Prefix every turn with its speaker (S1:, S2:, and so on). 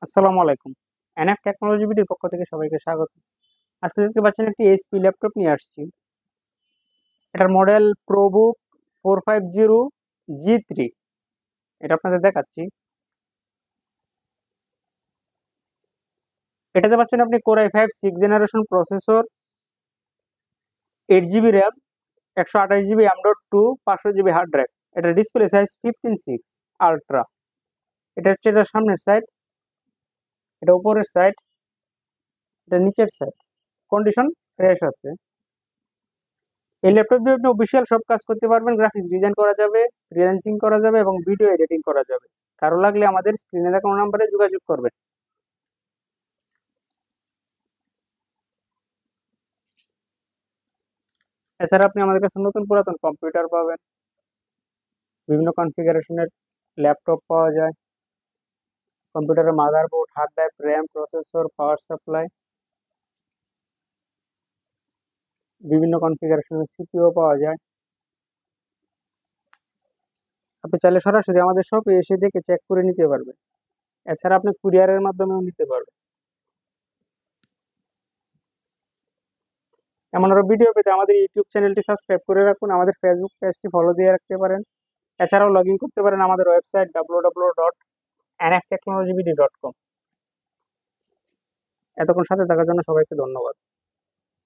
S1: আসসালামু আলাইকুম। NF technology বিডির পক্ষ থেকে সবাইকে স্বাগত। আজকে দেখতে পাচ্ছেন একটি এইচপি ল্যাপটপ নিয়ে আসছি। এটার মডেল প্রোবুক 450G3। এটা আপনাদের দেখাচ্ছি। এটাতে পাচ্ছেন আপনি core i5 6 generation processor, 8 GB RAM, 128 GB M.2, 500 GB hard drive. এটার ডিসপ্লে সাইজ 15:6 আলট্রা। এটা হচ্ছে এটার সামনের সাইড, এটা উপরের সাইড, এটা নিচের সাইড। কন্ডিশন ফ্রেশ আছে। এই ল্যাপটপ দিয়ে আপনি অফিসিয়াল সব কাজ করতে পারবেন। গ্রাফিক্স ডিজাইন করা যাবে, ফ্রিল্যান্সিং করা যাবে এবং ভিডিও এডিটিং করা যাবে। কারো লাগলে আমাদের স্ক্রিনে দেখানো নাম্বারে যোগাযোগ করবেন। এছাড়া আপনি আমাদের কাছে নতুন পুরাতন কম্পিউটার পাবেন, বিভিন্ন কনফিগারেশনের ল্যাপটপ পাওয়া যায়। কম্পিউটারের motherboard, hard drive, RAM, processor, power supply, বিভিন্ন কনফিগারেশনের সিপিইউ পাওয়া যায়। আপনি চাইলে সরাসরি আমাদের শপে এসে দেখে চেক করে নিতে পারবেন। এছাড়া আপনি কুরিয়ারের মাধ্যমেও নিতে পারবেন। এমন আরো ভিডিও পেতে আমাদের ইউটিউব চ্যানেলটি সাবস্ক্রাইব করে রাখুন, আমাদের ফেসবুক পেজটি ফলো দিয়ে রাখতে পারেন। এছাড়াও লগ ইন করতে পারেন আমাদের ওয়েবসাইট www.nftechnologybd.com। এতক্ষণ সাথে থাকার জন্য সবাইকে ধন্যবাদ।